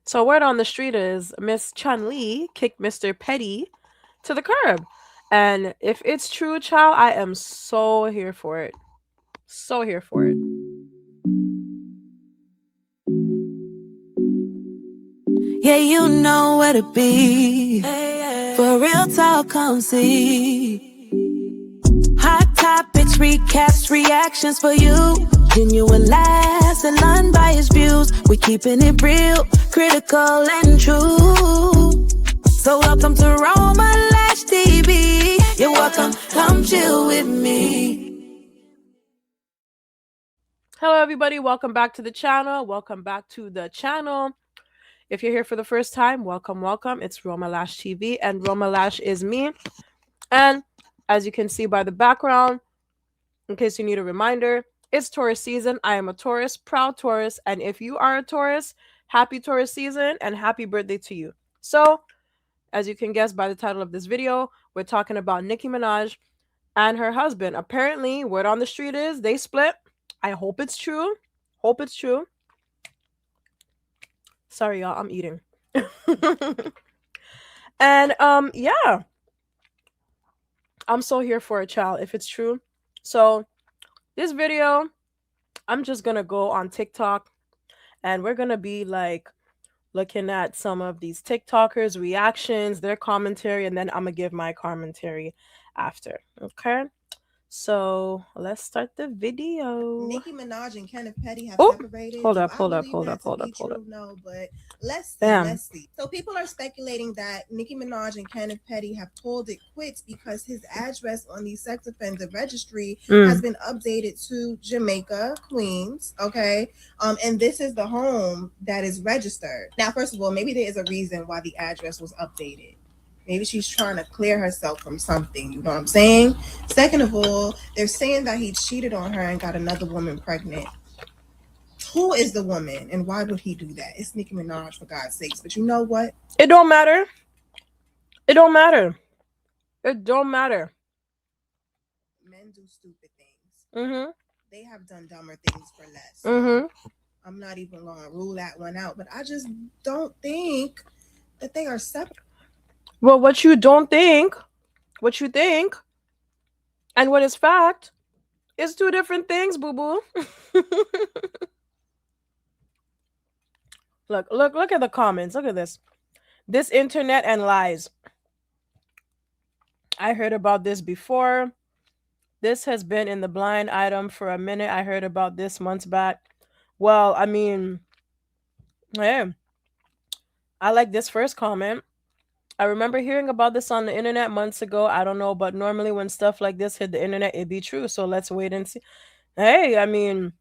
So word on the street is Miss Chun Li kicked Mr. Petty to the curb. And if it's true, child, I am so here for it. So here for it. Yeah, you know where to be. For real talk, come see. Hot topics, recaps, reactions for you. Genuine laughs and unbiased views. We keeping it real, critical and true. So welcome to Roma Lash TV. You're welcome, come chill with me. Hello, everybody. Welcome back to the channel. Welcome back to the channel. If you're here for the first time, welcome, welcome. It's Roma Lash TV, and Roma Lash is me. And as you can see by the background, in case you need a reminder, it's Taurus season. I am a Taurus, proud Taurus. And if you are a Taurus, happy Taurus season and happy birthday to you. So, as you can guess by the title of this video, we're talking about Nicki Minaj and her husband. Apparently, word on the street is they split. I hope it's true. Hope it's true. Sorry, y'all, I'm eating. And yeah. I'm so here for it, child, if it's true. So this video, I'm just gonna go on TikTok and we're gonna be like looking at some of these TikTokers' reactions, their commentary, and then I'm gonna give my commentary after. Okay. So let's start the video. Nicki Minaj and Kenneth Petty have Oh, separated. hold Do up, I hold up, believe hold that up, to hold be up, hold true? up. No, but let's see. Damn. Let's see. So people are speculating that Nicki Minaj and Kenneth Petty have called it quits because his address on the sex offender registry has been updated to Jamaica, Queens. Okay, and this is the home that is registered. Now, first of all, maybe there is a reason why the address was updated. Maybe she's trying to clear herself from something. You know what I'm saying? Second of all, they're saying that he cheated on her and got another woman pregnant. Who is the woman and why would he do that? It's Nicki Minaj, for God's sakes. But you know what? It don't matter. It don't matter. It don't matter. Men do stupid things. Mm-hmm. They have done dumber things for less. Mm-hmm. I'm not even going to rule that one out. But I just don't think that they are separate. Well, what you don't think, what you think, and what is fact is two different things, boo-boo. Look at the comments. Look at this. This internet and lies. I heard about this before. This has been in the blind item for a minute. I heard about this months back. Well, I mean, hey, I like this first comment. I remember hearing about this on the internet months ago. I don't know, but normally when stuff like this hit the internet, it'd be true. So let's wait and see. Hey, I mean,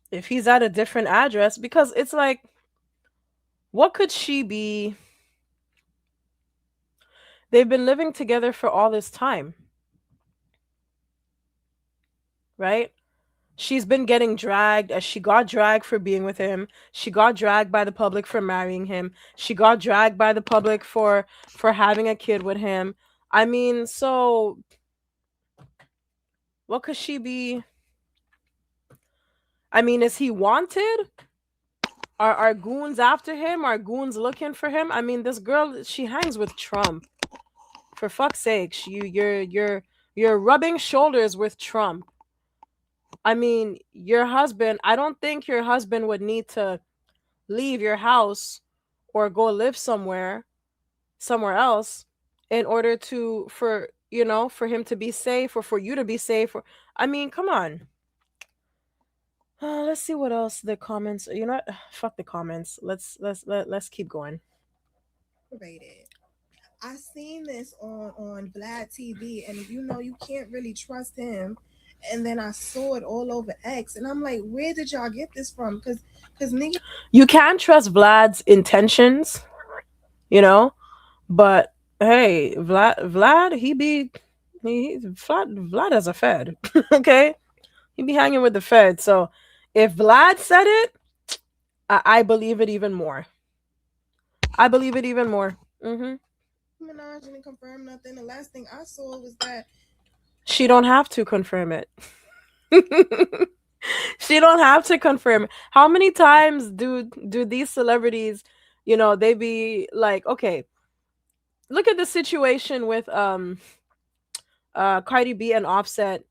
if he's at a different address, because it's like, what could she be? They've been living together for all this time, right? She's been getting dragged as she got dragged for being with him. She got dragged by the public for marrying him. She got dragged by the public for having a kid with him. I mean, so what could she be? I mean, is he wanted? Are goons after him? Are goons looking for him? I mean, this girl, she hangs with Trump. For fuck's sake, you're rubbing shoulders with Trump. I mean, your husband, I don't think your husband would need to leave your house or go live somewhere else in order to for him to be safe or for you to be safe. Or I mean, come on. Let's see what else the comments. You know what? Fuck the comments. Let's keep going. I seen this on Vlad TV, and you can't really trust him. And then I saw it all over X, and I'm like, where did y'all get this from? Because nigga, you can't trust Vlad's intentions, but hey, Vlad, Vlad as a Fed, okay? He be hanging with the Fed. So if Vlad said it, I believe it even more. I believe it even more. Minaj didn't confirm nothing. The last thing I saw was that she don't have to confirm it. She don't have to confirm. How many times do these celebrities, they be like, okay, look at the situation with Cardi B and Offset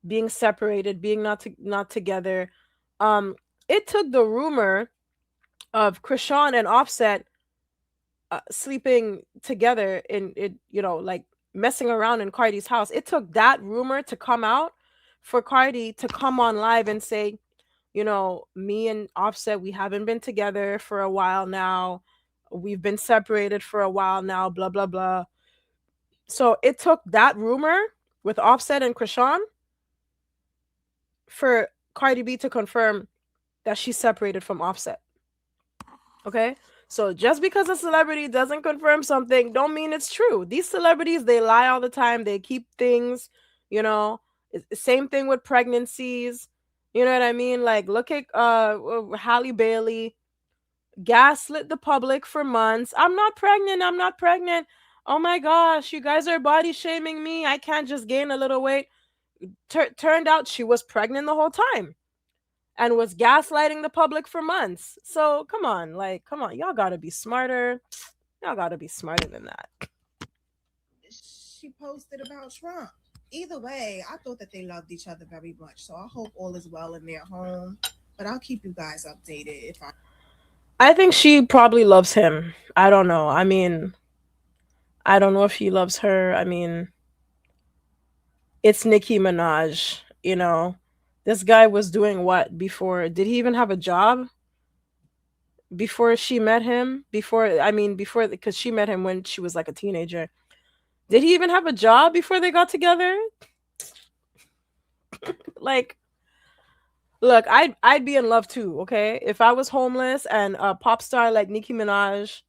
being separated, being not together. Um it took the rumor of Krishan and Offset sleeping together in it, like messing around in Cardi's house. It took that rumor to come out for Cardi to come on live and say, me and Offset, we haven't been together for a while now. We've been separated for a while now, blah, blah, blah. So it took that rumor with Offset and Krishan for Cardi B to confirm that she's separated from Offset. Okay? So just because a celebrity doesn't confirm something don't mean it's true. These celebrities, they lie all the time. They keep things, you know. Same thing with pregnancies. You know what I mean? Like look at Halle Bailey gaslit the public for months. I'm not pregnant. I'm not pregnant. Oh my gosh, you guys are body shaming me. I can't just gain a little weight. Turned out she was pregnant the whole time and was gaslighting the public for months. So come on, come on, y'all gotta be smarter. Y'all gotta be smarter than that. She posted about Trump. Either way, I thought that they loved each other very much. So I hope all is well in their home. But I'll keep you guys updated if I think she probably loves him. I don't know. I mean, I don't know if he loves her. I mean, it's Nicki Minaj, you know. This guy was doing what before? Did he even have a job before she met him? Before, because she met him when she was like a teenager. Did he even have a job before they got together? Like, look, I'd be in love too, okay? If I was homeless and a pop star like Nicki Minaj,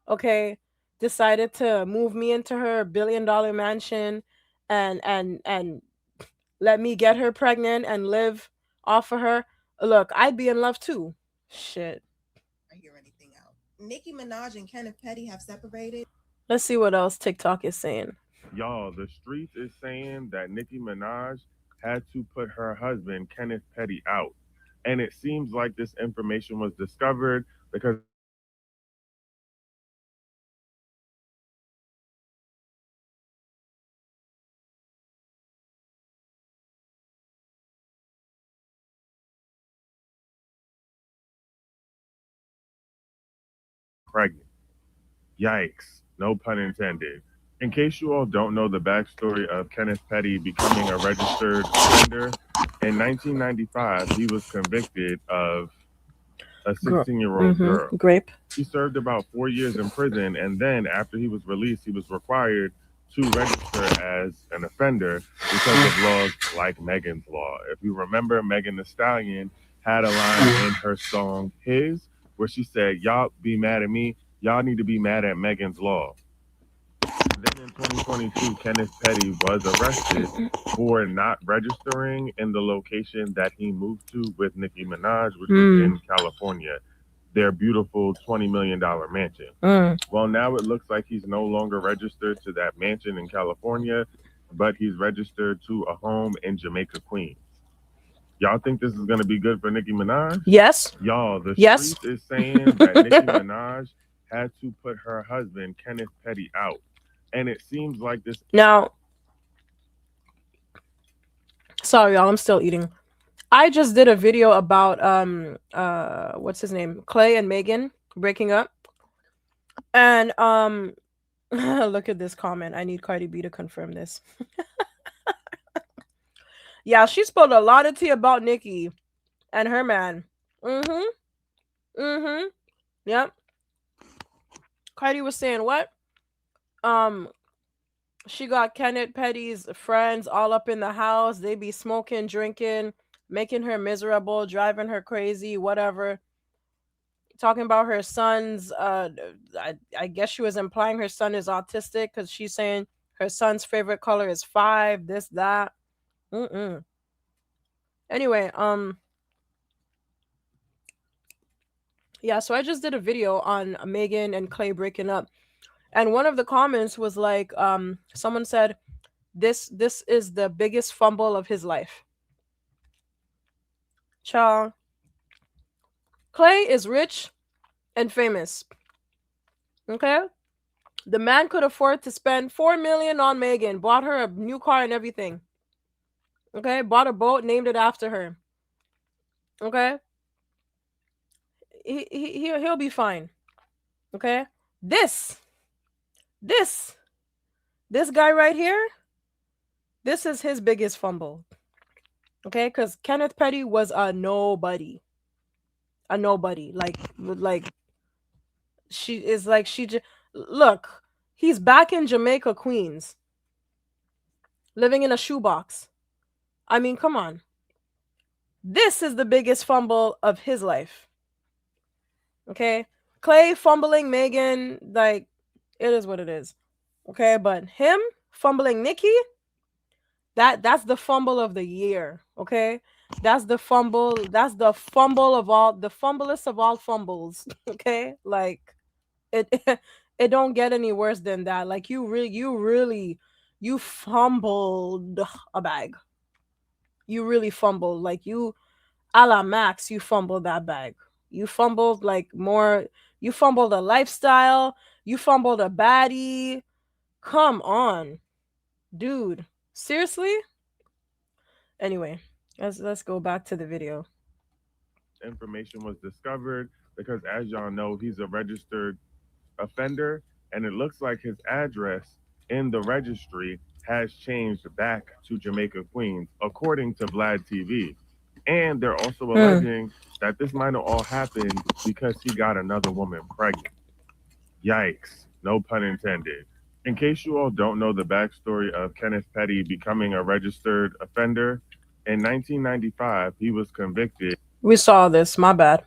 okay, decided to move me into her $1 billion mansion and let me get her pregnant and live off of her, look, I'd be in love too. Shit. I hear anything out. Nicki Minaj and Kenneth Petty have separated. Let's see what else TikTok is saying. Y'all, the streets is saying that Nicki Minaj had to put her husband, Kenneth Petty, out. And it seems like this information was discovered because the streets are saying that Nicki Minaj had to put her husband, Kenneth Petty, out. And it seems like this information was discovered because Nicki Minaj had to put her husband, Kenneth Petty, out. And it seems like she was pregnant. Yikes, no pun intended. In case you all don't know the backstory of Kenneth Petty becoming a registered offender, in 1995 he was convicted of a 16-year-old girl. Grape. He served about 4 years in prison, and then after he was released, he was required to register as an offender because of laws like Megan's Law. If you remember, Megan Thee Stallion had a line in her song His where she said, "Y'all be mad at me, y'all need to be mad at Megan's Law." Then in 2022, Kenneth Petty was arrested for not registering in the location that he moved to with Nicki Minaj, which was in California, their beautiful $20 million mansion. Well, now it looks like he's no longer registered to that mansion in California, but he's registered to a home in Jamaica, Queens. Y'all think this is going to be good for Nicki Minaj? Yes. Y'all, the Yes. streets is saying that Nicki Minaj had to put her husband, Kenneth Petty, out. And it seems like this. Now, sorry, y'all, I'm still eating. I just did a video about what's his name? Clay and Megan breaking up. And look at this comment. I need Cardi B to confirm this. Yeah, she spilled a lot of tea about Nicki and her man. Yep. Cardi was saying what? She got Kenneth Petty's friends all up in the house. They be smoking, drinking, making her miserable, driving her crazy, whatever. Talking about her son's I guess she was implying her son is autistic because she's saying her son's favorite color is 5, this, that. Anyway, yeah, so I just did a video on Megan and Clay breaking up. And one of the comments was like, someone said, this is the biggest fumble of his life. Child, Clay is rich and famous. Okay? The man could afford to spend 4 million on Megan, bought her a new car and everything. Okay? Bought a boat, named it after her. Okay? He'll be fine. Okay? This, this, this guy right here, this is his biggest fumble. Okay? Because Kenneth Petty was a nobody. A nobody. Like, she is like, she just, look, he's back in Jamaica, Queens, living in a shoebox. I mean, come on. This is the biggest fumble of his life. Okay? Clay fumbling Megan, like, it is what it is. Okay? But him fumbling Nicki, that's the fumble of the year. Okay? That's the fumble. That's the fumble of all, the fumblest of all fumbles. Okay? Like, it it don't get any worse than that. Like, you fumbled a bag. You really fumbled. Like, you, a la Max, you fumbled that bag. You fumbled like more. You fumbled a lifestyle. You fumbled a baddie. Come on, dude. Seriously. Anyway, let's go back to the video. Information was discovered because, as y'all know, he's a registered offender, and it looks like his address in the registry has changed back to Jamaica, Queens, according to Vlad TV. And they're also alleging that this might have all happened because he got another woman pregnant. Yikes, no pun intended. In case you all don't know the backstory of Kenneth Petty becoming a registered offender, in 1995, he was convicted. We saw this. My bad.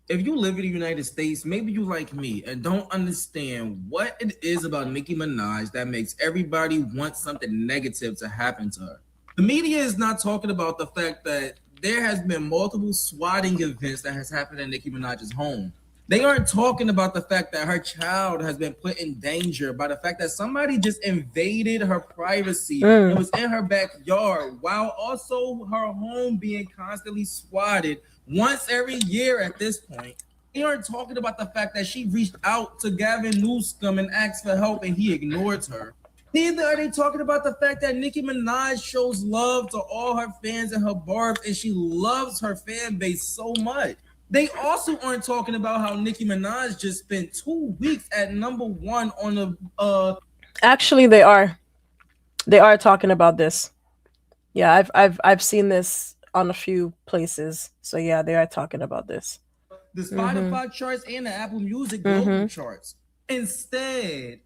If you live in the United States, maybe you like me and don't understand what it is about Nicki Minaj that makes everybody want something negative to happen to her. The media is not talking about the fact that there has been multiple swatting events that has happened at Nicki Minaj's home. They aren't talking about the fact that her child has been put in danger by the fact that somebody just invaded her privacy and was in her backyard, while also her home being constantly swatted once every year at this point. They aren't talking about the fact that she reached out to Gavin Newsom and asked for help and he ignored her. Neither are they talking about the fact that Nicki Minaj shows love to all her fans and her barbs, and she loves her fan base so much. They also aren't talking about how Nicki Minaj just spent 2 weeks at #1 on the Actually, they are. They are talking about this. Yeah, I've seen this on a few places. So yeah, they are talking about this. The Spotify charts and the Apple Music global charts. Instead,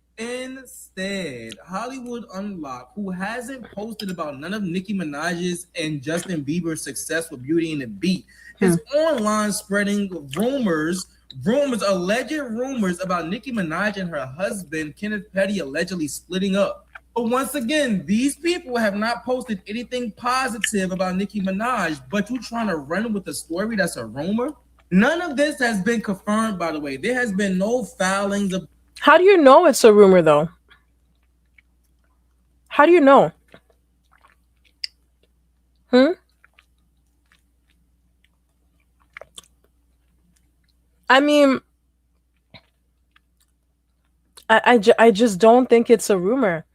Hollywood Unlocked, who hasn't posted about none of Nicki Minaj's and Justin Bieber's success with Beauty and the Beat, is online spreading alleged rumors about Nicki Minaj and her husband, Kenneth Petty, allegedly splitting up. But once again, these people have not posted anything positive about Nicki Minaj, but you trying to run with a story that's a rumor? None of this has been confirmed, by the way. There has been no filings of. How do you know it's a rumor, though? How do you know? I mean, I just don't think it's a rumor.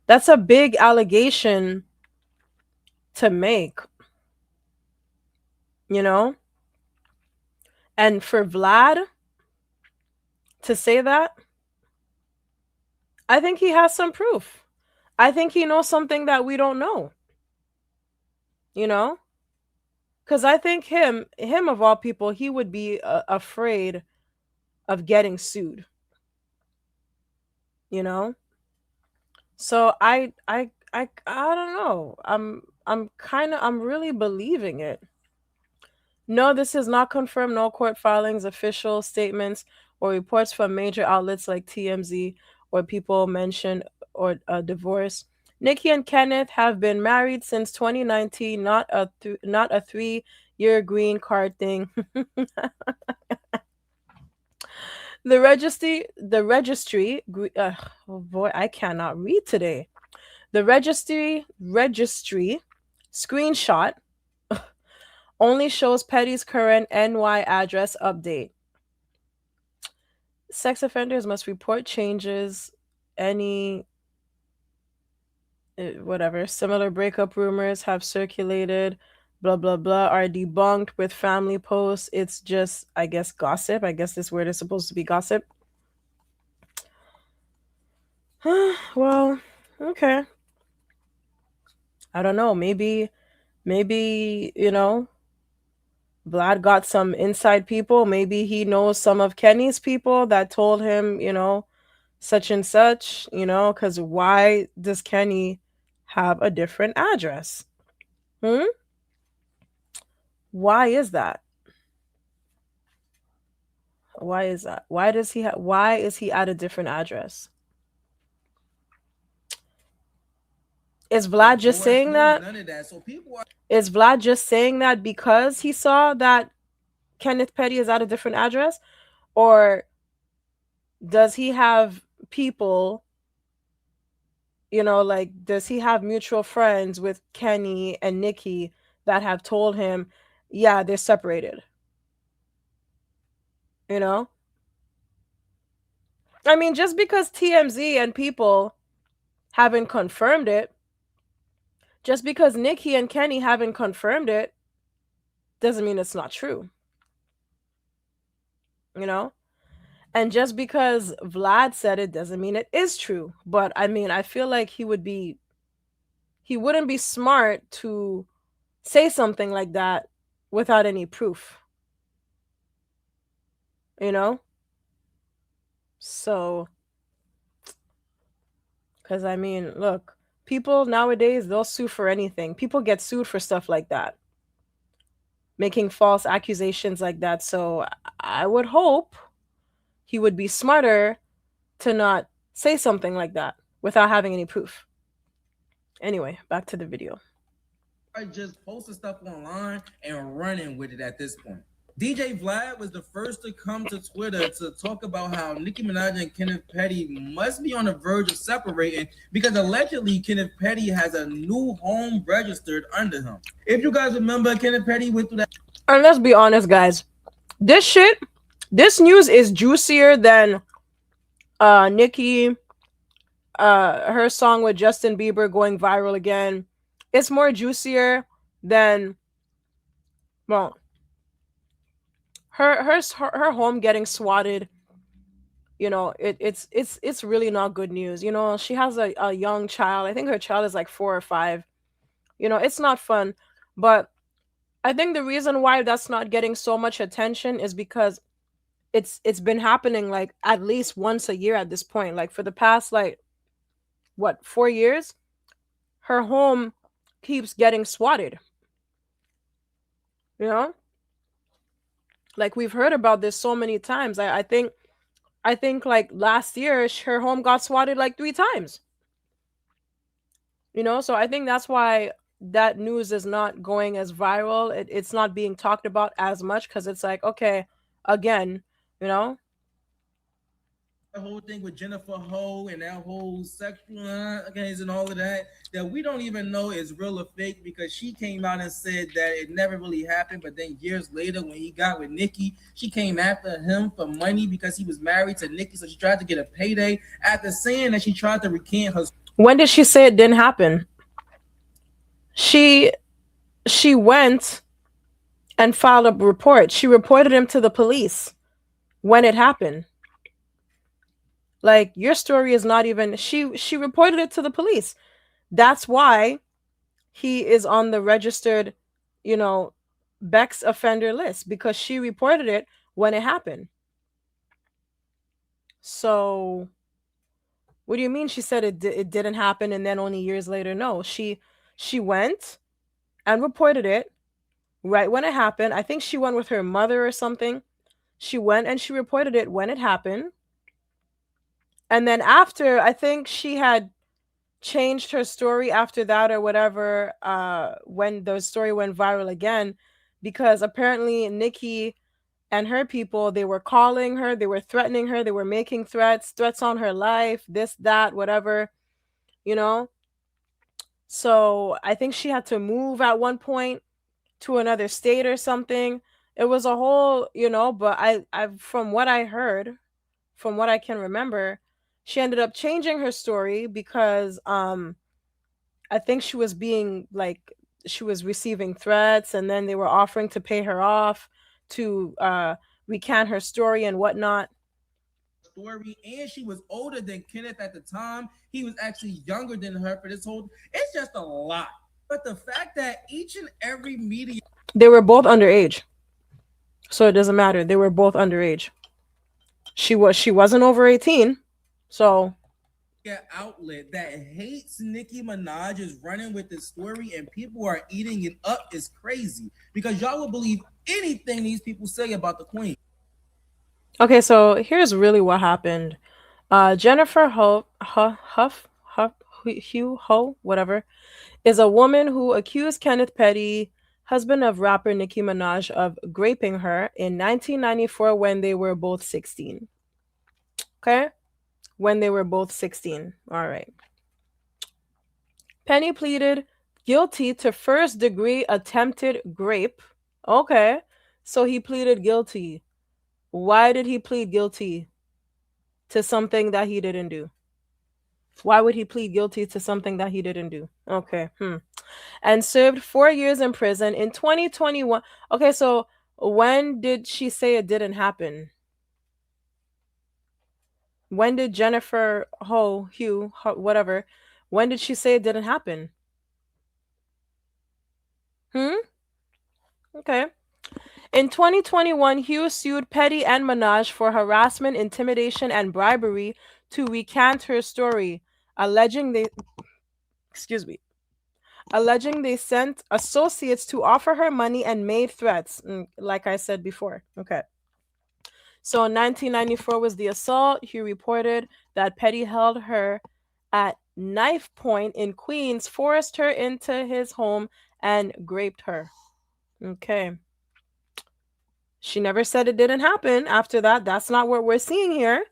That's a big allegation to make, you know? And for Vlad to say that, I think he has some proof. I think he knows something that we don't know. You know? Because I think him of all people, he would be afraid of getting sued. You know? So I don't know. I'm really believing it. No, this is not confirmed. No court filings, official statements, or reports from major outlets like TMZ or people mention or a divorce. Nicki and Kenneth have been married since 2019. Not a 3-year green card thing. The registry. Oh boy, I cannot read today. The registry screenshot only shows Petty's current NY address update. Sex offenders must report changes, any whatever similar breakup rumors have circulated, blah blah blah, are debunked with family posts. It's just, I guess, gossip. I guess this word is supposed to be gossip. Well, okay. I don't know. Maybe, Vlad got some inside people. Maybe he knows some of Kenny's people that told him, such and such, because why does Kenny have a different address? Hmm? Why is that? Why is that? Why is he at a different address? Is The Vlad just force, saying no, that? none of that. So people are Is Vlad just saying that because he saw that Kenneth Petty is at a different address? Or does he have people, like, does he have mutual friends with Kenny and Nicki that have told him, yeah, they're separated? You know? I mean, just because TMZ and people haven't confirmed it, just because Nicki and Kenny haven't confirmed it, doesn't mean it's not true. You know? And just because Vlad said it doesn't mean it is true. But I mean, I feel like he wouldn't be smart to say something like that without any proof. You know? So, because I mean, look, people nowadays, they'll sue for anything. People get sued for stuff like that, making false accusations like that. So I would hope he would be smarter to not say something like that without having any proof. Anyway, back to the video. just posting stuff online and running with it at this point. DJ Vlad was the first to come to Twitter to talk about how Nicki Minaj and Kenneth Petty must be on the verge of separating because allegedly Kenneth Petty has a new home registered under him. If you guys remember, Kenneth Petty went through that. And let's be honest, guys. This news is juicier than Nicki, her song with Justin Bieber going viral again. It's more juicier than, well, her home getting swatted. It's really not good news. She has a young child. I think her child is like 4 or 5. It's not fun. But I think the reason why that's not getting so much attention is because it's been happening like at least once a year at this point. Like for the past, like, what, 4 years, her home keeps getting swatted. You know, like we've heard about this so many times. I think like last year her home got swatted like 3 times. So I think that's why that news is not going as viral. It's not being talked about as much because it's like, okay, again, you know. The whole thing with Jennifer Ho and that whole sexual games and all of that we don't even know is real or fake because she came out and said that it never really happened. But then years later, when he got with Nicki, she came after him for money because he was married to Nicki. So she tried to get a payday after saying that she tried to recant her. When did she say it didn't happen? She went and filed a report. She reported him to the police when it happened. Like, your story is not even, she reported it to the police. That's why he is on the registered, Beck's offender list, because she reported it when it happened. So what do you mean she said it didn't happen and then only years later? No, she went and reported it right when it happened. I think she went with her mother or something. She went and she reported it when it happened. And then after, I think she had changed her story after that or whatever, when the story went viral again, because apparently Nicki and her people, they were calling her, they were threatening her, they were making threats on her life, this, that, whatever, So I think she had to move at one point to another state or something. It was a whole, but I from what I heard, from what I can remember, she ended up changing her story because I think she was being like she was receiving threats, and then they were offering to pay her off to recant her story and whatnot. Story, and she was older than Kenneth at the time. He was actually younger than her for this whole. It's just a lot. But the fact that each and every media They were both underage, so it doesn't matter. They were both underage. She wasn't over 18, so outlet that hates Nicki Minaj is running with this story, and people are eating it up is crazy because y'all will believe anything these people say about the queen. okay. So here's really what happened. Jennifer Hugh Ho, whatever, is a woman who accused Kenneth Petty, husband of rapper Nicki Minaj, of raping her in 1994 when they were both 16. Okay? When they were both 16. All right. Penny pleaded guilty to first degree attempted rape. Okay. So he pleaded guilty. Why did he plead guilty to something that he didn't do? Why would he plead guilty to something that he didn't do? Okay. And served 4 years in prison in 2021. Okay, so when did she say it didn't happen? When did Jennifer whatever, when did she say it didn't happen? Hmm? Okay. In 2021, Hugh sued Petty and Minaj for harassment, intimidation, and bribery to recant her story, alleging they, excuse me, alleging they sent associates to offer her money and made threats, like I said before. Okay. So in 1994 was the assault. He reported that Petty held her at knife point in Queens, forced her into his home, and raped her. Okay. She never said it didn't happen after that. That's not what we're seeing here.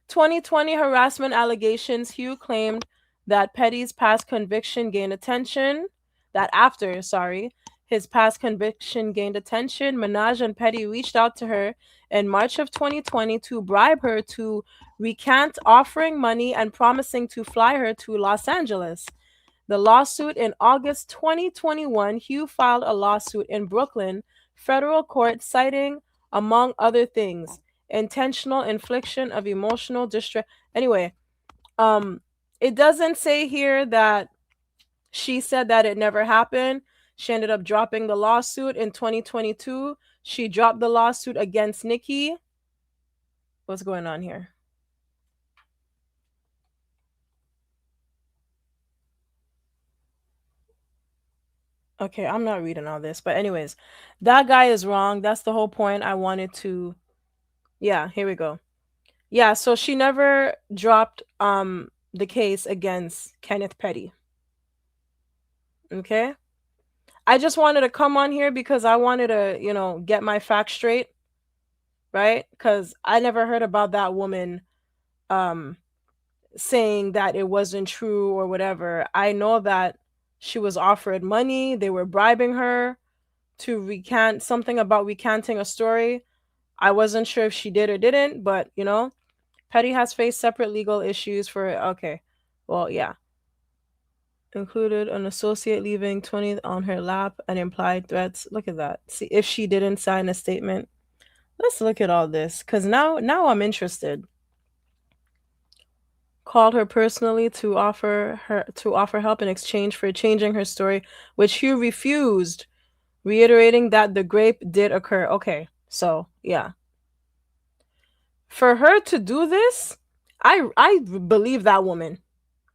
2020 harassment allegations. Hugh claimed that Petty's past conviction gained attention. That after, sorry, his past conviction gained attention, Minaj and Petty reached out to her in March of 2020 to bribe her to recant, offering money and promising to fly her to Los Angeles. The lawsuit in August 2021, Hugh filed a lawsuit in Brooklyn federal court citing, among other things, intentional infliction of emotional distress. Anyway, um, it doesn't say here that she said that it never happened. She ended up dropping the lawsuit in 2022. She dropped the lawsuit against Nicki. What's going on here? Okay, I'm not reading all this, but anyways, that guy is wrong. That's the whole point I wanted to. Yeah, here we go. Yeah, so she never dropped the case against Kenneth Petty. Okay? I just wanted to come on here because I wanted to, get my facts straight, right? Cuz I never heard about that woman um saying that it wasn't true or whatever. I know that she was offered money, they were bribing her to recant something about recanting a story. I wasn't sure if she did or didn't, but Petty has faced separate legal issues for okay. Well, yeah. Included an associate leaving 20 on her lap and implied threats. Look at that. See if she didn't sign a statement. Let's look at all this cuz now I'm interested. Called her personally to offer help in exchange for changing her story, which Hugh refused, reiterating that the rape did occur. Okay. So, yeah. For her to do this, I believe that woman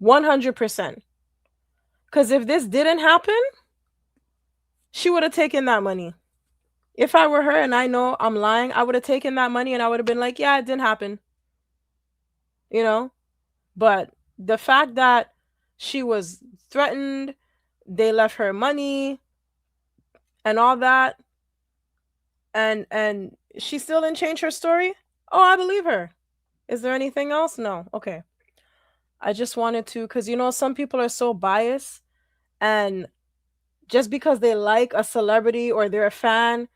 100%. Because if this didn't happen, she would have taken that money. If I were her and I know I'm lying, I would have taken that money and I would have been like, yeah, it didn't happen. You know? But the fact that she was threatened, they left her money and all that, and she still didn't change her story, oh, I believe her. Is there anything else? No. Okay. I just wanted to, because some people are so biased, and just because they like a celebrity or they're a fan,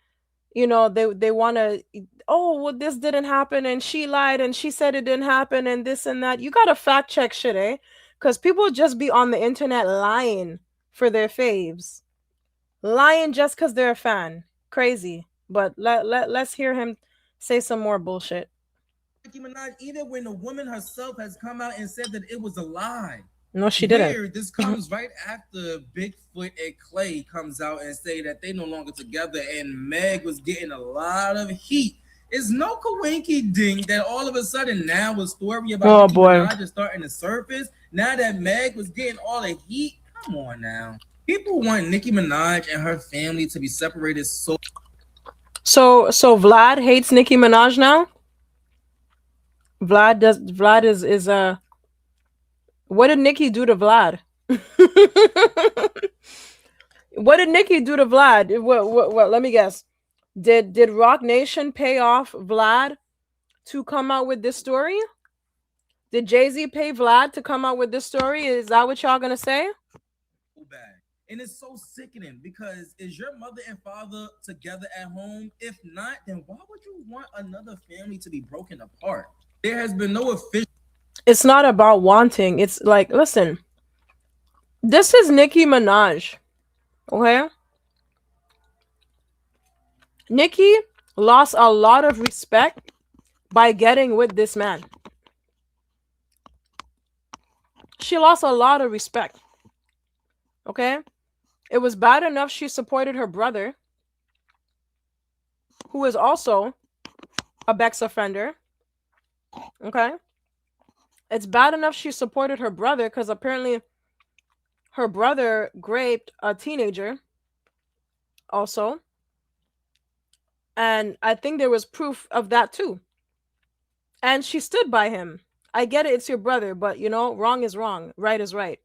they want to, oh, well, this didn't happen and she lied and she said it didn't happen and this and that. You got to fact check shit, eh? Because people just be on the internet lying for their faves, lying just because they're a fan. Crazy. But let's hear him say some more bullshit. Nicki Minaj, even when the woman herself has come out and said that it was a lie. No, she didn't. Weird. This comes right after Bigfoot and Clay comes out and say that they no longer together, and Meg was getting a lot of heat. It's no coinky ding that all of a sudden now a story about Nicki Minaj is starting to surface. Now that Meg was getting all the heat, come on now. People want Nicki Minaj and her family to be separated So Vlad hates Nicki Minaj now? Vlad is what did Nicki do to Vlad? What did Nicki do to Vlad? What let me guess. Did Rock Nation pay off Vlad to come out with this story? Did Jay-Z pay Vlad to come out with this story? Is that what y'all gonna say? bad. And it's so sickening because is your mother and father together at home? If not, then why would you want another family to be broken apart? There has been no official. It's not about wanting. It's like, listen, this is Nicki Minaj. Okay? Nicki lost a lot of respect by getting with this man. She lost a lot of respect. Okay? It was bad enough she supported her brother, who is also a Bex offender. Okay? It's bad enough she supported her brother because apparently her brother raped a teenager also. And I think there was proof of that too. And she stood by him. I get it, it's your brother, but wrong is wrong, right is right.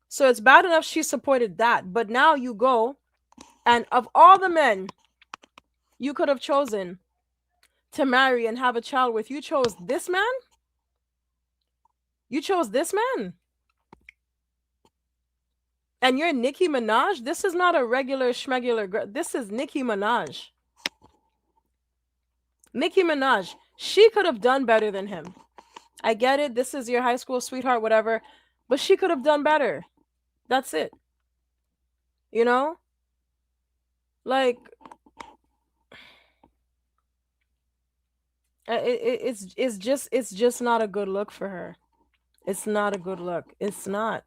So it's bad enough she supported that. But now you go, and of all the men you could have chosen to marry and have a child with, you chose this man? You chose this man? And you're Nicki Minaj? This is not a regular schmegular girl. This is Nicki Minaj. Nicki Minaj. She could have done better than him. I get it. This is your high school sweetheart, whatever. But she could have done better. That's it. Like, it's just not a good look for her. It's not a good look. It's not.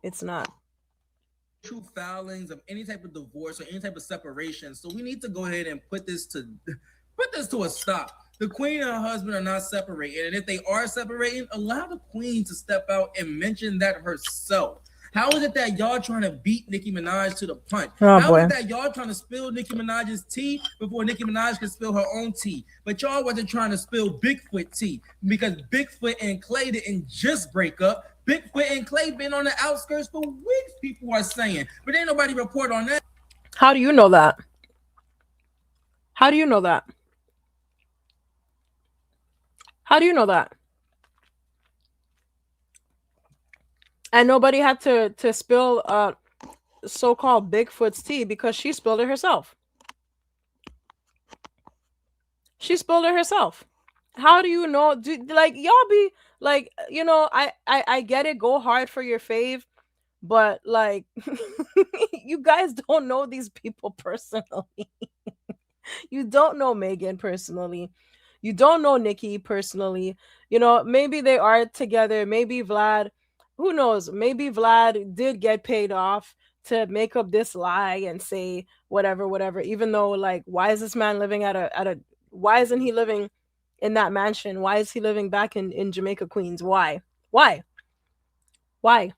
True filings of any type of divorce or any type of separation. So we need to go ahead and put this to a stop. The queen and her husband are not separated, and if they are separating, allow the queen to step out and mention that herself. How is it that y'all trying to beat Nicki Minaj to the punch? How is it that y'all trying to spill Nicki Minaj's tea before Nicki Minaj can spill her own tea? But y'all wasn't trying to spill Bigfoot tea because Bigfoot and Clay didn't just break up. Bigfoot and Clay been on the outskirts for weeks, people are saying. But ain't nobody report on that. How do you know that? How do you know that? How do you know that? And nobody had to spill so-called Bigfoot's tea because she spilled it herself. She spilled it herself. How do you know? Like, y'all be like, I get it. Go hard for your fave. But like, you guys don't know these people personally. You don't know Megan personally. You don't know Nicki personally. Maybe they are together. Maybe Vlad, who knows? Maybe Vlad did get paid off to make up this lie and say whatever. Even though, like, why is this man living at a why isn't he living in that mansion? Why is he living back in Jamaica, Queens? Why? Why? Why?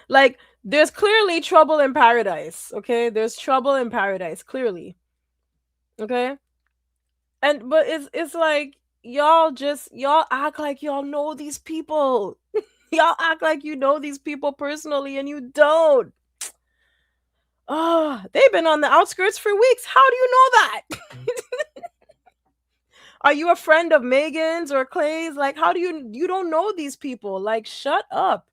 Like, there's clearly trouble in paradise. Okay, there's trouble in paradise, clearly. Okay, but it's like y'all act like y'all know these people. Y'all act like you know these people personally, and you don't. Oh, they've been on the outskirts for weeks. How do you know that? Are you a friend of Megan's or Clay's? Like, how do you don't know these people? Like, shut up.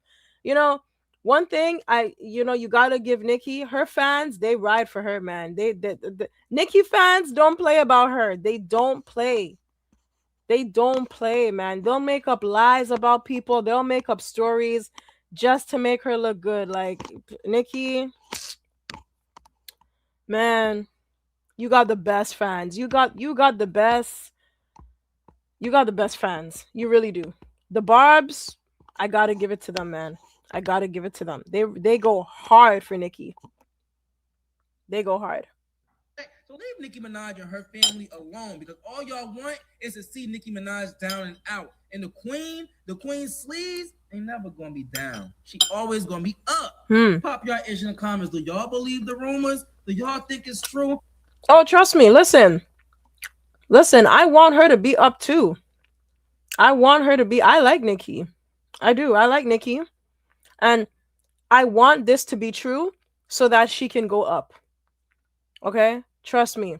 One thing you gotta give Nicki, her fans, they ride for her, man. Nicki fans don't play about her. They don't play. They don't play, man. They'll make up lies about people. They'll make up stories just to make her look good. Like, Nicki, man, you got the best fans. You got the best fans. You really do. The Barbs, I gotta give it to them, man. I gotta give it to them. They go hard for Nicki. They go hard. So leave Nicki Minaj and her family alone because all y'all want is to see Nicki Minaj down and out. And the queen's sleeves ain't never gonna be down. She always gonna be up. Pop y'all ish in the comments. Do y'all believe the rumors? Do y'all think it's true? Oh, trust me. Listen. I want her to be up too. I want her to be. I like Nicki. I do. I like Nicki. And I want this to be true so that she can go up. Okay? Trust me.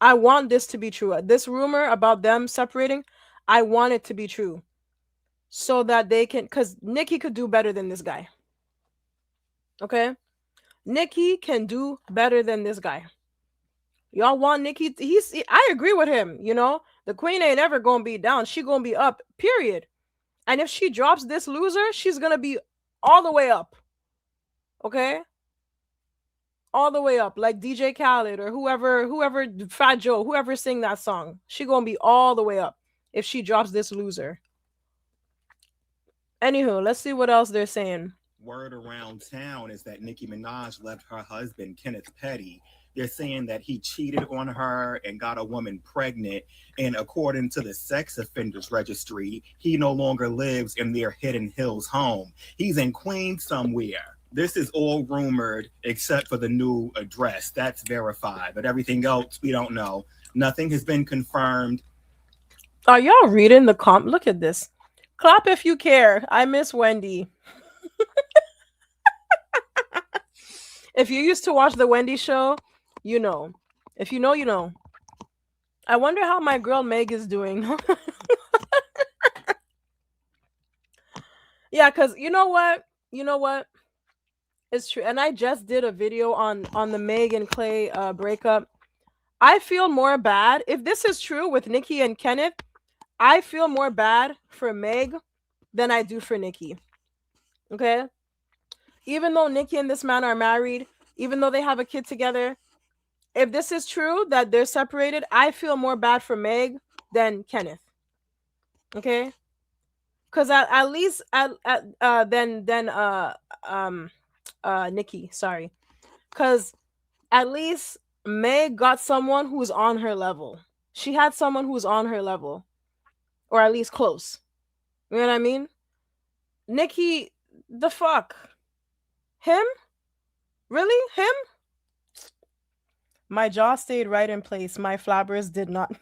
I want this to be true. This rumor about them separating, I want it to be true. So that they can, because Nicki could do better than this guy. Okay? Nicki can do better than this guy. Y'all want Nicki? I agree with him. The queen ain't ever gonna be down. She gonna be up. Period. And if she drops this loser, she's gonna be all the way up. Okay? All the way up, like DJ Khaled or whoever, Fat Joe, whoever sing that song. She gonna be all the way up if she drops this loser. Anywho, let's see what else they're saying. Word around town is that Nicki Minaj left her husband, Kenneth Petty. They're saying that he cheated on her and got a woman pregnant. And according to the sex offenders registry, he no longer lives in their Hidden Hills home. He's in Queens somewhere. This is all rumored except for the new address. That's verified. But everything else, we don't know. Nothing has been confirmed. Are y'all reading the comp? Look at this. Clap if you care. I miss Wendy. If you used to watch the Wendy show, you know. If you know, you know. I wonder how my girl Meg is doing. Yeah, because you know what? It's true. And I just did a video on the Meg and Clay breakup. I feel more bad. If this is true with Nicki and Kenneth, I feel more bad for Meg than I do for Nicki. Okay? Even though Nicki and this man are married, even though they have a kid together, if this is true that they're separated, I feel more bad for Meg than Kenneth. Okay? Because at least than Nicki, sorry. Because at least Meg got someone who's on her level. She had someone who's on her level. Or at least close. You know what I mean? Nicki, the fuck? Him? Really? Him? My jaw stayed right in place. My flabbers did not.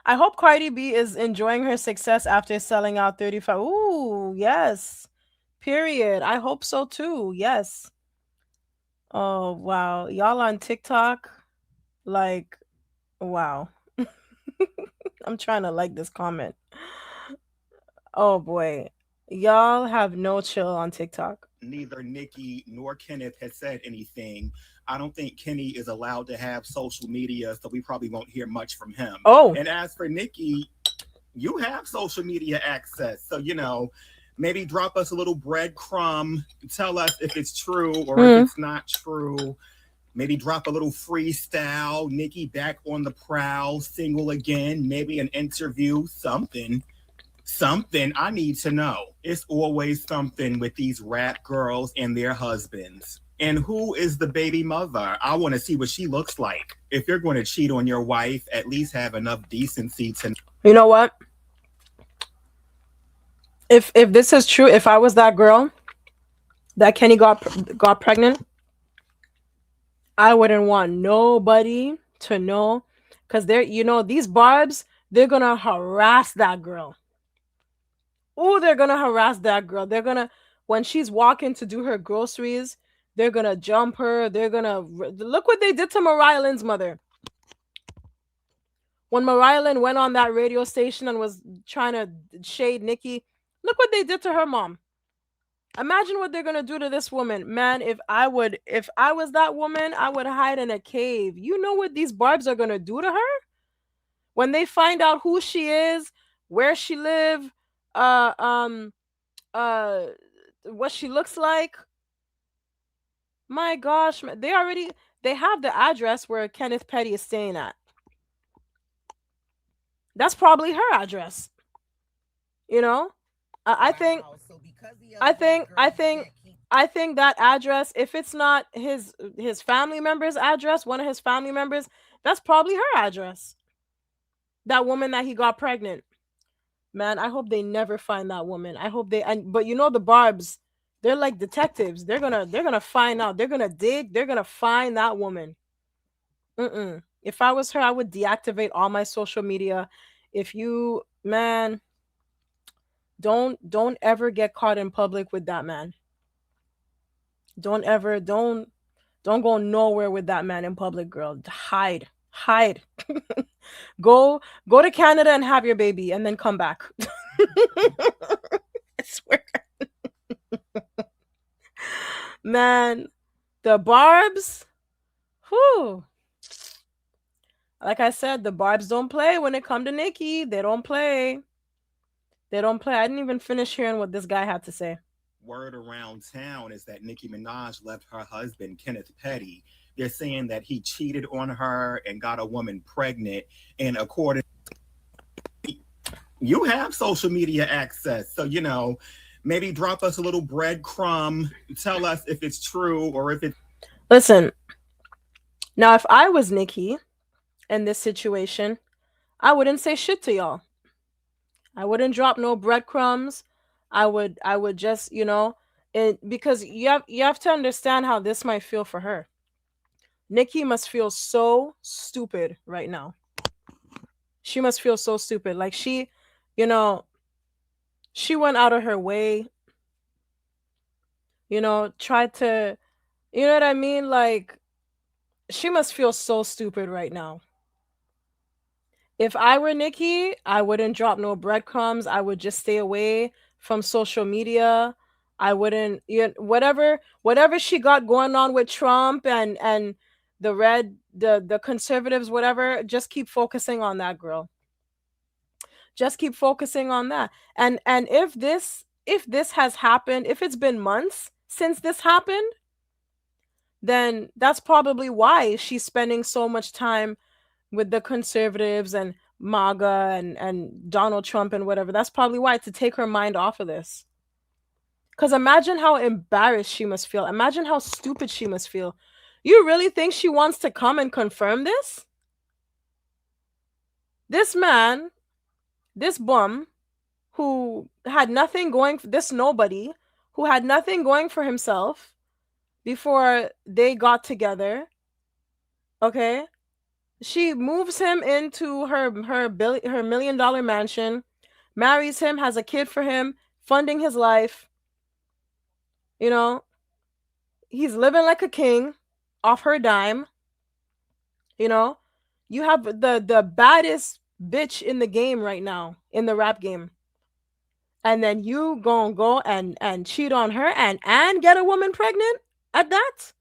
I hope Cardi B is enjoying her success after selling out 35. Ooh, yes. Period. I hope so too. Yes. Oh, wow. Y'all on TikTok? Like, wow. I'm trying to like this comment. Oh, boy. Y'all have no chill on TikTok. Neither Nicki nor Kenneth has said anything. I don't think Kenny is allowed to have social media, so we probably won't hear much from him. Oh. And as for Nicki, you have social media access. So, maybe drop us a little breadcrumb. Tell us if it's true or if it's not true. Maybe drop a little freestyle. Nicki back on the prowl, single again. Maybe an interview, something. Something I need to know. It's always something with these rap girls and their husbands. And who is the baby mother? I want to see what she looks like. If you're going to cheat on your wife, at least have enough decency to. You know what? If this is true, if I was that girl that Kenny got pregnant, I wouldn't want nobody to know, because these barbs, they're gonna harass that girl. Oh, they're gonna harass that girl. They're gonna, when she's walking to do her groceries, they're gonna jump her. They're gonna look what they did to Mariah Lynn's mother. When Mariah Lynn went on that radio station and was trying to shade Nicki, Look what they did to her mom. Imagine what they're gonna do to this woman. Man, if I was that woman, I would hide in a cave. You know what these barbs are gonna do to her? When they find out who she is, where she live, uh um uh what she looks like. My gosh, man, they have the address where Kenneth Petty is staying at. That's probably her address. You know? I think Wow. So because the I other think girl I you think can't keep. I think that address, if it's not his family member's address, one of his family members, that's probably her address. That woman that he got pregnant. Man, I hope they never find that woman. I hope they and but you know the Barbs, they're like detectives. They're gonna find out. They're gonna dig. They're gonna find that woman. Mm-mm. If I was her, I would deactivate all my social media. If you man, don't ever get caught in public with that man. Don't go nowhere with that man in public, girl. Hide. Hide. Go to Canada and have your baby and then come back. I swear. Man, the Barbs, whew. Like I said, the Barbs don't play when it come to Nicki. They don't play. They don't play. I didn't even finish hearing what this guy had to say. Word around town is that Nicki Minaj left her husband, Kenneth Petty. They're saying that he cheated on her and got a woman pregnant. And according, you have social media access. So, maybe drop us a little breadcrumb. Tell us if it's true or if it's. Listen, now if I was Nicki in this situation, I wouldn't say shit to y'all. I wouldn't drop no breadcrumbs. I would just, because you have to understand how this might feel for her. Nicki must feel so stupid right now. She must feel so stupid. Like you know, she went out of her way, tried to, you know what I mean? Like, she must feel so stupid right now. If I were Nicki, I wouldn't drop no breadcrumbs. I would just stay away from social media. I wouldn't, whatever she got going on with Trump and the conservatives, whatever. Just keep focusing on that, girl. Just keep focusing on that. And if this has happened, if it's been months since this happened, then that's probably why she's spending so much time with the conservatives and MAGA and Donald Trump and whatever. That's probably why, to take her mind off of this. Because imagine how embarrassed she must feel. Imagine how stupid she must feel. You really think she wants to come and confirm this? This man, this bum, who had nothing going, this nobody, who had nothing going for himself before they got together, okay? She moves him into her $1 million mansion, marries him, has a kid for him, funding his life. You know, he's living like a king off her dime. You know, you have the baddest bitch in the game right now, in the rap game. And then you gonna go and cheat on her and get a woman pregnant at that?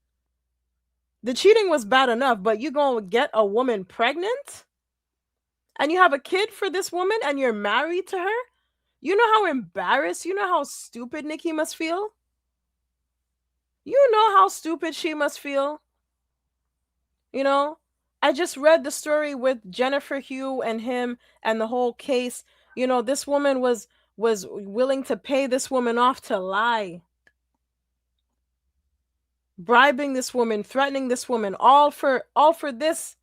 The cheating was bad enough, but you gonna get a woman pregnant? And you have a kid for this woman and you're married to her? You know how embarrassed, you know how stupid Nicki must feel? You know how stupid she must feel? You know? I just read the story with Jennifer Hugh and him and the whole case. This woman was willing to pay this woman off to lie. Bribing this woman, threatening this woman, all for this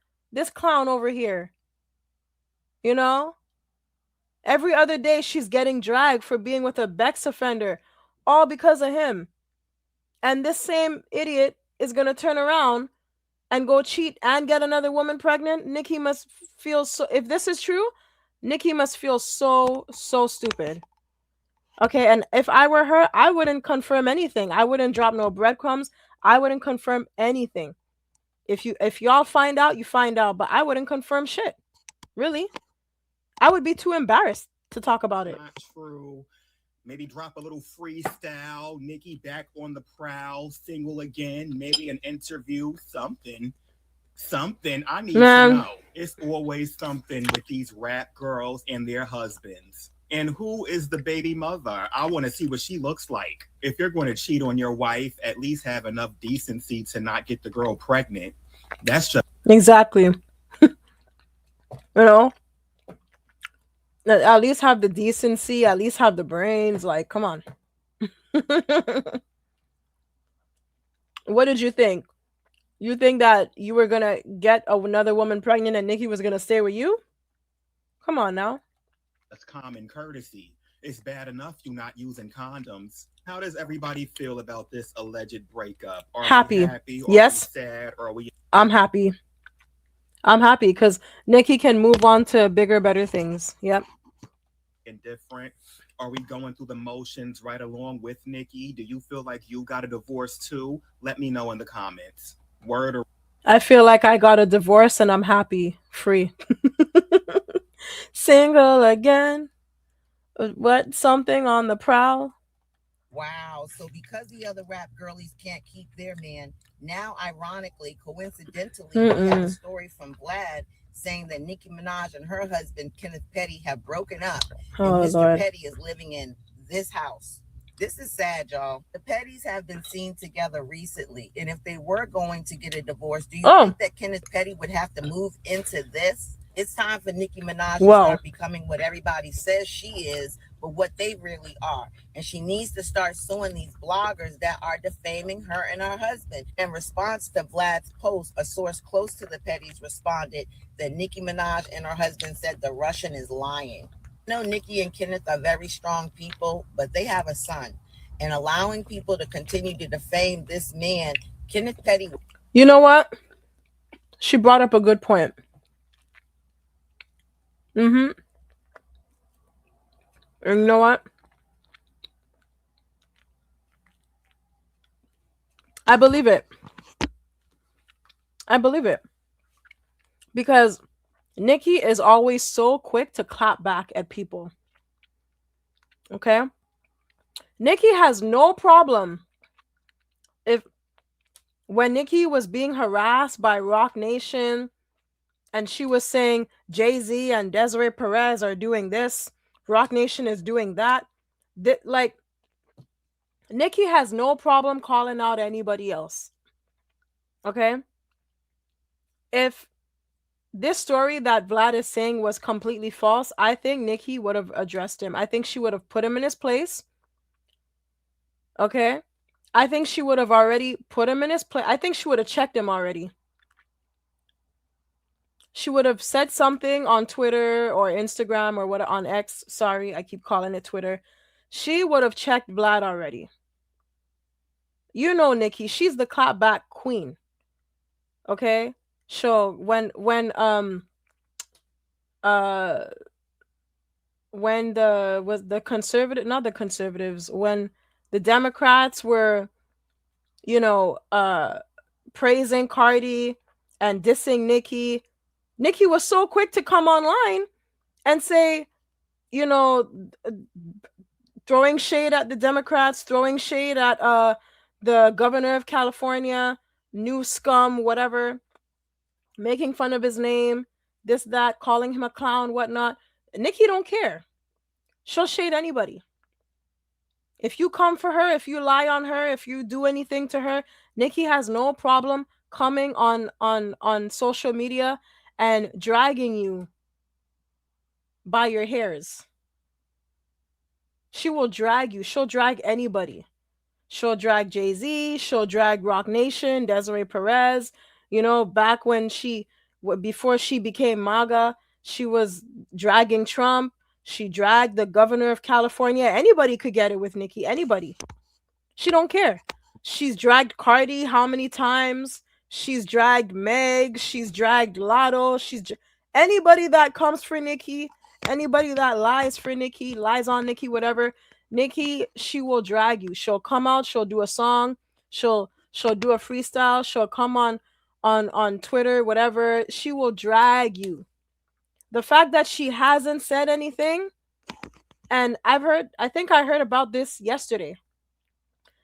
clown over here. You know? Every other day she's getting dragged for being with a Bex offender, all because of him. And this same idiot is going to turn around and go cheat and get another woman pregnant. Nicki must feel so, if this is true, Nicki must feel so stupid. Okay, and if I were her, I wouldn't confirm anything. I wouldn't drop no breadcrumbs. I wouldn't confirm anything. If y'all find out, you find out, but I wouldn't confirm shit. Really? I would be too embarrassed to talk about it. Not true. Maybe drop a little freestyle. Nicki back on the prowl, single again. Maybe an interview, something. Something. I need to Man, know. It's always something with these rap girls and their husbands. And who is the baby mother? I want to see what she looks like. If you're going to cheat on your wife, at least have enough decency to not get the girl pregnant. That's just exactly. You know, at least have the decency, at least have the brains. Like, come on. What did you think? You think that you were gonna get another woman pregnant and Nicki was gonna stay with you? Come on now. common courtesy. It's bad enough you not using condoms. How does everybody feel about this alleged breakup? Are we Happy. happy? Are we Yes, sad? Or are we I'm happy. I'm happy because Nicki can move on to bigger, better things. Yep. indifferent? Are we going through the motions right along with Nicki? Do you feel like you got a divorce too? Let me know in the comments. Word or I feel like I got a divorce and I'm happy, free. Single again. What? Something on the prowl? Wow. So because the other rap girlies can't keep their man, now ironically, coincidentally, we have a Mm-mm. story from Vlad saying that Nicki Minaj and her husband Kenneth Petty have broken up, and Oh, Mr. Lord. Petty is living in this house. This is sad, y'all. The Pettys have been seen together recently, and if they were going to get a divorce, do you Oh, think that Kenneth Petty would have to move into this? It's time for Nicki Minaj to well, start becoming what everybody says she is, but what they really are. And she needs to start suing these bloggers that are defaming her and her husband. In response to Vlad's post, a source close to the Pettys responded that Nicki Minaj and her husband said the Russian is lying. I know Nicki and Kenneth are very strong people, but they have a son. And allowing people to continue to defame this man, Kenneth Petty. you know what? She brought up a good point. Mm-hmm. And you know what? I believe it. I believe it. Because Nicki is always so quick to clap back at people. Okay? Nicki has no problem if when Nicki was being harassed by Rock Nation and she was saying Jay-Z and Desiree Perez are doing this, Rock Nation is doing that. Like, Nicki has no problem calling out anybody else. Okay? If this story that Vlad is saying was completely false, I think Nicki would have addressed him. I think she would have put him in his place. Okay? I think she would have already put him in his place. I think she would have checked him already. She would have said something on Twitter or Instagram or what on X. Sorry, I keep calling it Twitter. She would have checked Vlad already. You know Nicki, she's the clapback queen. Okay? So when uh when the conservative, not the conservatives, when the Democrats were, you know, praising Cardi and dissing Nicki, Nicki was so quick to come online and say, you know, throwing shade at the Democrats, throwing shade at the governor of California, new scum, whatever, making fun of his name, this, that, calling him a clown, whatnot. Nicki don't care. She'll shade anybody. If you come for her, if you lie on her, if you do anything to her, Nicki has no problem coming on social media and dragging you by your hairs. She will drag you. She'll drag anybody. She'll drag Jay-Z. She'll drag Rock Nation, Desiree Perez. You know, back when before she became MAGA, she was dragging Trump. She dragged the governor of California. Anybody could get it with Nicki. Anybody. She don't care. She's dragged Cardi how many times? She's dragged Meg. She's dragged Lotto. Anybody that comes for Nicki, anybody that lies for Nicki, lies on Nicki, whatever. Nicki, she will drag you. She'll come out. She'll do a song. She'll do a freestyle. She'll come on Twitter, whatever. She will drag you. The fact that she hasn't said anything And I think I heard about this yesterday.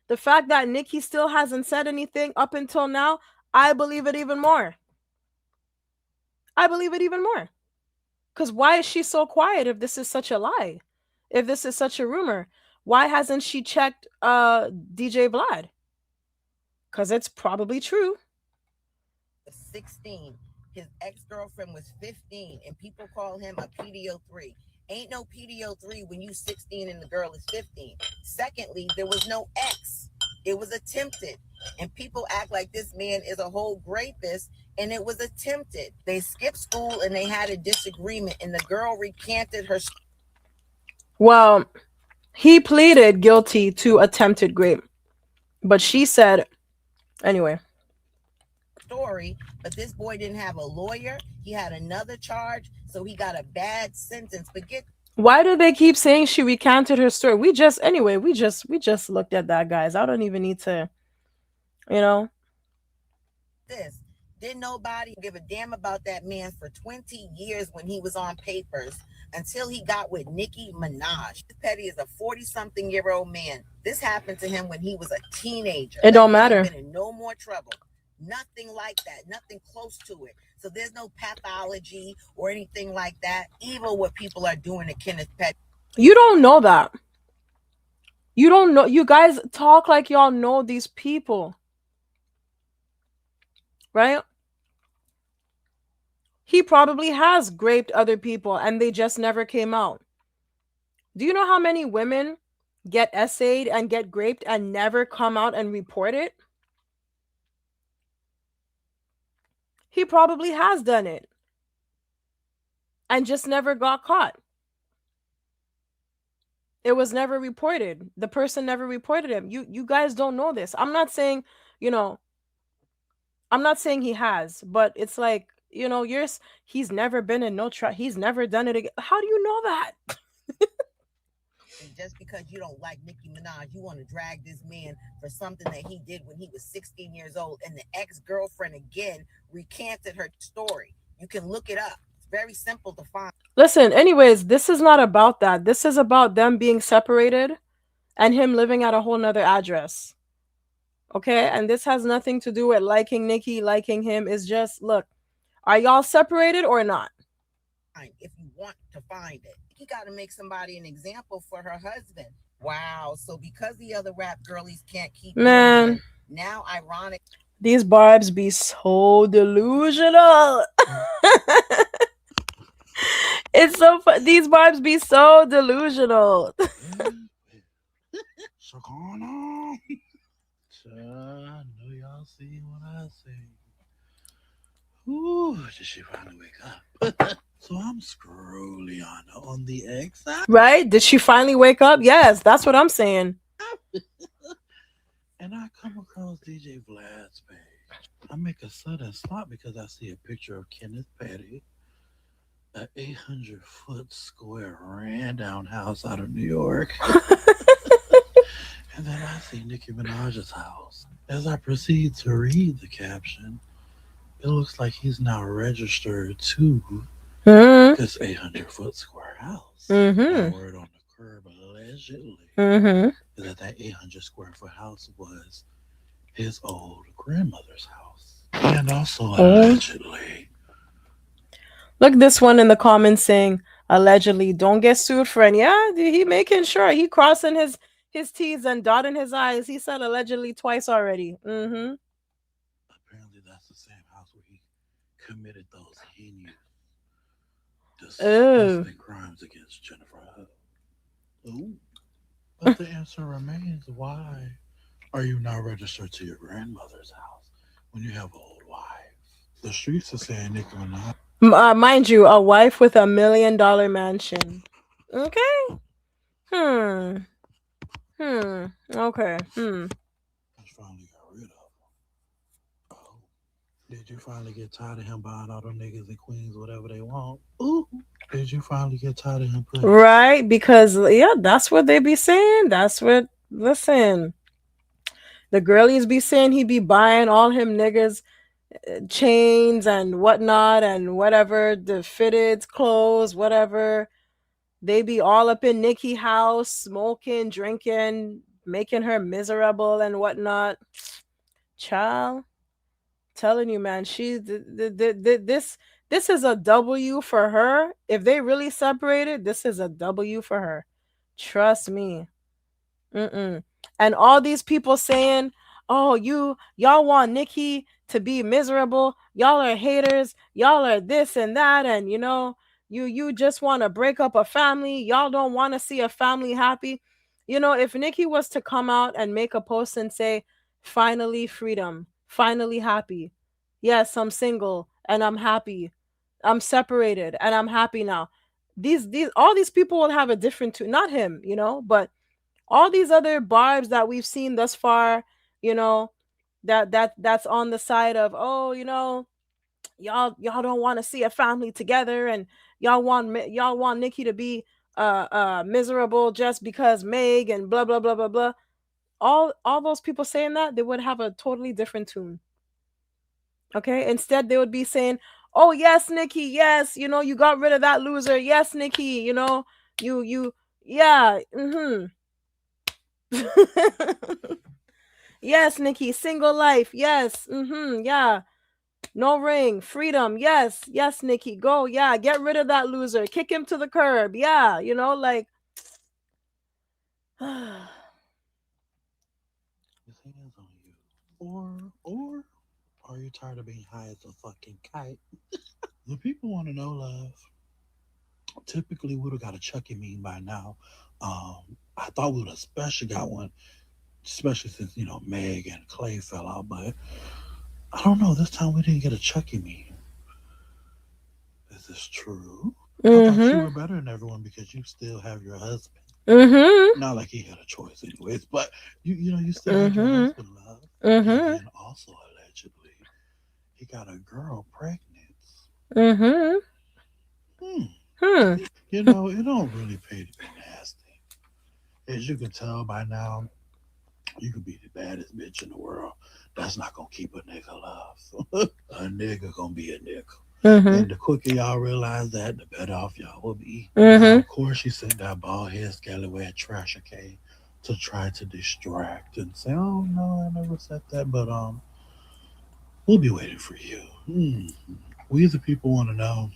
The fact that Nicki still hasn't said anything up until now, I believe it even more. I believe it even more. Because why is she so quiet if this is such a lie? If this is such a rumor? Why hasn't she checked DJ Vlad? Because it's probably true. 16. His ex-girlfriend was 15, and people call him a PDO3. Ain't no PDO3 when you 16 and the girl is 15. Secondly, there was no ex. It was attempted. And people act like this man is a whole rapist, and it was attempted. They skipped school and they had a disagreement, and the girl recanted her. Well, he pleaded guilty to attempted rape, but she said, anyway. Story, but this boy didn't have a lawyer. He had another charge, so he got a bad sentence. But why do they keep saying she recanted her story? We just looked at that, guys. I don't even need to, this. Didn't nobody give a damn about that man for 20 years when he was on papers until he got with Nicki Minaj. Petty is a 40-something-year-old man. This happened to him when he was a teenager. It don't matter. Been in no more trouble. Nothing like that. Nothing close to it. So there's no pathology or anything like that. Even what people are doing to Kenneth Petty. You don't know that. You don't know. You guys talk like y'all know these people. Right? He probably has raped other people and they just never came out. Do you know how many women get essayed and get raped and never come out and report it? He probably has done it and just never got caught. It was never reported. The person never reported him. You guys don't know this. I'm not saying, I'm not saying he has, but it's like, he's never been in no trial. He's never done it again. How do you know that? And just because you don't like Nicki Minaj, you want to drag this man for something that he did when he was 16 years old. And the ex-girlfriend, again, recanted her story. You can look it up. It's very simple to find. Listen, anyways, this is not about that. This is about them being separated and him living at a whole nother address. Okay? And this has nothing to do with liking Nicki, liking him. It's just, look, are y'all separated or not? If you want to find it, he got to make somebody an example for her husband. Wow. So because the other rap girlies can't keep man, now ironic. These barbs be so delusional. It's so fun. These barbs be so delusional. So going on. So I know y'all see what I see. Ooh, did she finally wake up? So I'm scrolling on the X. Right? Did she finally wake up? Yes, that's what I'm saying. And I come across DJ Vlad's page. I make a sudden stop because I see a picture of Kenneth Petty, an 800-foot square ran down house out of New York. And then I see Nicki Minaj's house. As I proceed to read the caption, it looks like he's now registered to this 800-foot square house. The word on the curb allegedly is that 800 square foot house was his old grandmother's house. And also allegedly. Look, this one in the comments saying, allegedly, don't get sued for any. Yeah, he making sure. He crossing his T's and dotting his I's. He said allegedly twice already. Apparently that's the same house where he committed those heinous, disgusting crimes against Jennifer Hub. Ooh. But the answer remains, why are you not registered to your grandmother's house when you have an old wife? The streets are saying Nicki Minaj. Mind you, a wife with $1 million mansion. Okay. Okay. I finally got rid of him. Oh. Did you finally get tired of him buying all them niggas in Queens whatever they want? Ooh. Did you finally get tired of him putting? Right, because that's what they be saying. That's what, listen, the girlies be saying he be buying all him niggas chains and whatnot and whatever, the fitted clothes, whatever. They be all up in Nicki house, smoking, drinking, making her miserable and whatnot. Child, telling you, man, this is a W for her. If they really separated, this is a W for her. Trust me. Mm-mm. And all these people saying, "Oh, y'all want Nicki to be miserable. Y'all are haters. Y'all are this and that, and you just want to break up a family. Y'all don't want to see a family happy." If Nicki was to come out and make a post and say, "Finally freedom, finally happy. Yes, I'm single and I'm happy. I'm separated and I'm happy now." These all these people will have a different tune. Not him, but all these other barbs that we've seen thus far, you know, that's on the side of, oh, y'all don't want to see a family together, and y'all want Nicki to be miserable just because Meg and blah blah blah blah blah. All those people saying that, they would have a totally different tune. Okay? Instead they would be saying, "Oh, yes, Nicki, yes, you got rid of that loser. Yes, Nicki, you yeah, mhm." Yes, Nikki, single life. Yes. Yeah. No ring. Freedom. Yes. Yes, Nikki. Go. Yeah. Get rid of that loser. Kick him to the curb. Yeah. Like His hands on you. Or are you tired of being high as a fucking kite? The people want to know, love. Typically, we would have got a Chucky meme by now. I thought we would have especially got one, especially since Meg and Clay fell out. But I don't know. This time we didn't get a Chucky meme. Is this true? I thought you were better than everyone because you still have your husband. Not like he had a choice, anyways. But you still had your husband, love. And then also allegedly, he got a girl pregnant. It don't really pay to be nasty. As you can tell by now, you could be the baddest bitch in the world. That's not gonna keep a nigga love. A nigga gonna be a nigga. And the quicker y'all realize that, the better off y'all will be. Now, of course, she sent that bald head scallywag trasher K to try to distract and say, "Oh no, I never said that." But we'll be waiting for you. We as the people want to know.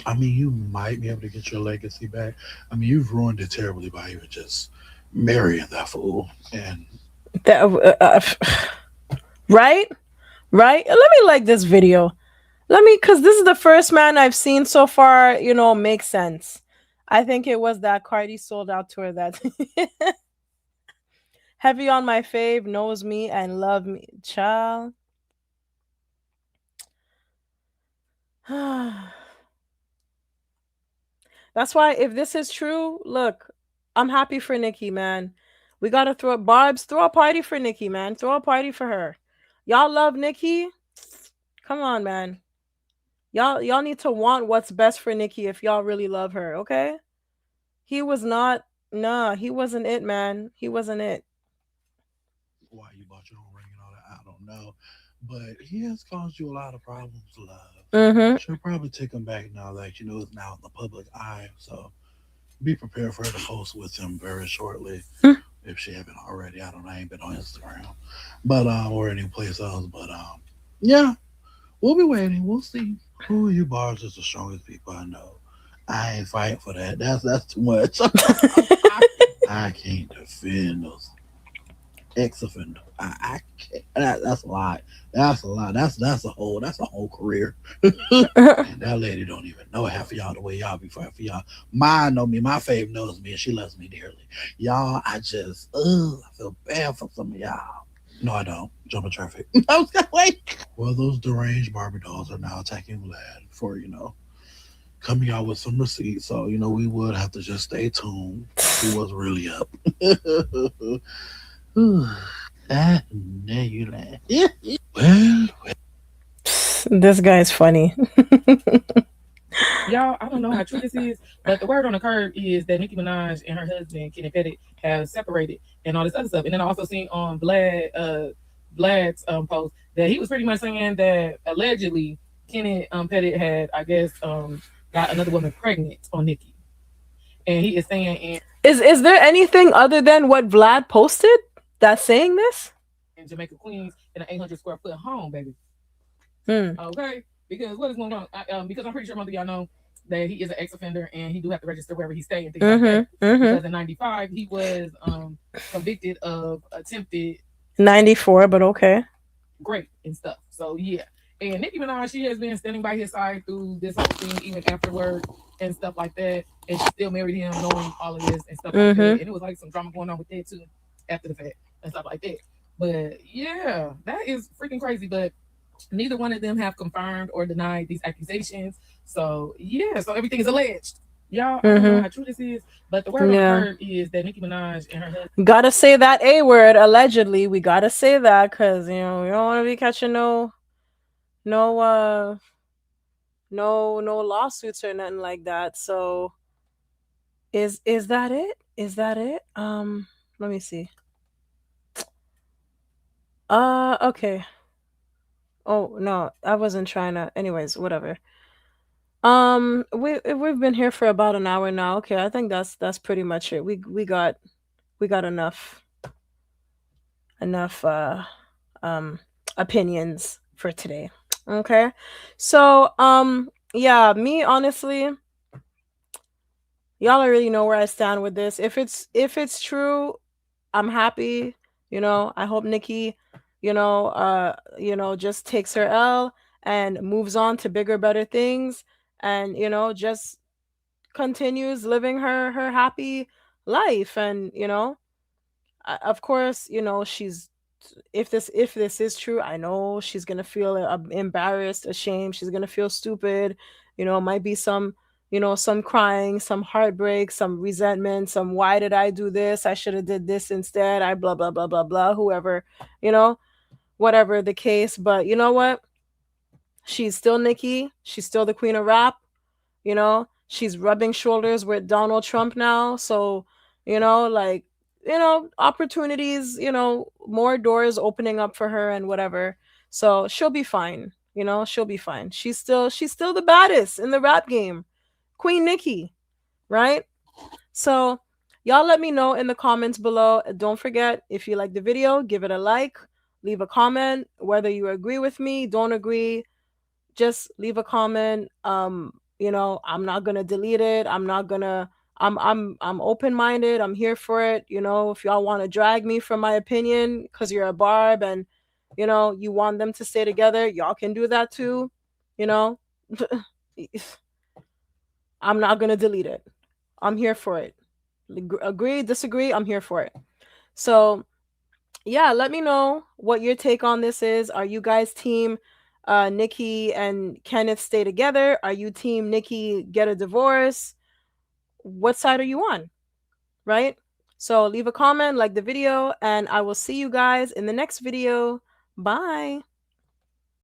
I mean, you might be able to get your legacy back. I mean, you've ruined it terribly by even just marrying that fool. And that, right? Right? Let me like this video. Because this is the first man I've seen so far, make sense. I think it was that Cardi sold out tour that Heavy on my fave, knows me and love me. Child. That's why if this is true, look, I'm happy for Nicki, man. We gotta throw a party for Nicki, man. Throw a party for her. Y'all love Nicki? Come on, man. Y'all need to want what's best for Nicki if y'all really love her, okay? He was not. Nah, he wasn't it, man. He wasn't it. why you bought your own ring and all that, I don't know. But he has caused you a lot of problems, love. She'll probably take him back now that it's now in the public eye. So be prepared for her to post with him very shortly. If she haven't already. I don't know. I ain't been on Instagram. But or any place else. But yeah. We'll be waiting. We'll see. Who you bars is the strongest people I know. I ain't fighting for that. That's too much. I can't defend those ex-offender. I can't. That's a lot. That's a lot. That's a whole career. And that lady don't even know half of y'all the way y'all be fighting for y'all. Mine know me. My fave knows me, and she loves me dearly. Y'all, I feel bad for some of y'all. No, I don't. Jumping traffic. I was gonna wait. Well, those deranged Barbie dolls are now attacking Vlad for coming out with some receipts. So we would have to just stay tuned. See what's really up. There you laugh. Well. This guy's funny. Y'all, I don't know how true this is, but the word on the curb is that Nicki Minaj and her husband, Kenneth Pettit, have separated and all this other stuff. And then I also seen on Vlad's post that he was pretty much saying that allegedly Kenneth Pettit had, I guess, got another woman pregnant on Nicki. and he is saying Is there anything other than what Vlad posted that's saying this? in Jamaica, Queens, in an 800 square foot home, baby. Hmm. Okay, because what is going on? Because I'm pretty sure most of y'all know that he is an ex-offender and he do have to register wherever he stay and things like that. Because in '95 he was convicted of attempted 94, but okay. rape and stuff. So yeah. And Nicki Minaj, she has been standing by his side through this whole thing, even afterward and stuff like that. And she still married him, knowing all of this and stuff like that. And it was like some drama going on with that too, after the fact and stuff like that. But yeah, that is freaking crazy. But neither one of them have confirmed or denied these accusations. So yeah, so everything is alleged. Y'all, I don't know how true this is, but the word on the curb is that Nicki Minaj and her husband. Gotta say that A word, allegedly. We gotta say that because, you know, we don't want to be catching no lawsuits or nothing like that. So is that it? Is that it? Let me see. Okay. Oh no, I wasn't trying to. Anyways, whatever. We've been here for about an hour now. Okay, I think that's pretty much it. We got enough opinions for today. Okay, so yeah, me honestly, y'all already know where I stand with this. If it's true, I'm happy. You know, I hope Nicki, just takes her L and moves on to bigger, better things, and just continues living her happy life. And of course, she's if this is true, I know she's gonna feel embarrassed, ashamed. She's gonna feel stupid. Might be some some crying, some heartbreak, some resentment, some why did I do this? I should have did this instead. I blah blah blah blah blah. Whoever, whatever the case. But you know what? She's still Nicki. She's still the queen of rap. She's rubbing shoulders with Donald Trump now. So, like, opportunities, more doors opening up for her and whatever. So she'll be fine. She'll be fine. She's still the baddest in the rap game. Queen Nicki, right? So y'all let me know in the comments below. Don't forget, if you like the video, give it a like, leave a comment, whether you agree with me, don't agree, just leave a comment. I'm not gonna delete it. I'm open-minded. I'm here for it. If y'all want to drag me from my opinion because you're a barb and you want them to stay together, y'all can do that too. I'm not gonna delete it. I'm here for it. Agree, disagree, I'm here for it. So yeah, let me know what your take on this is. Are you guys team Nicki and Kenneth stay together? Are you team Nicki get a divorce? What side are you on? Right? So leave a comment, like the video, and I will see you guys in the next video. Bye.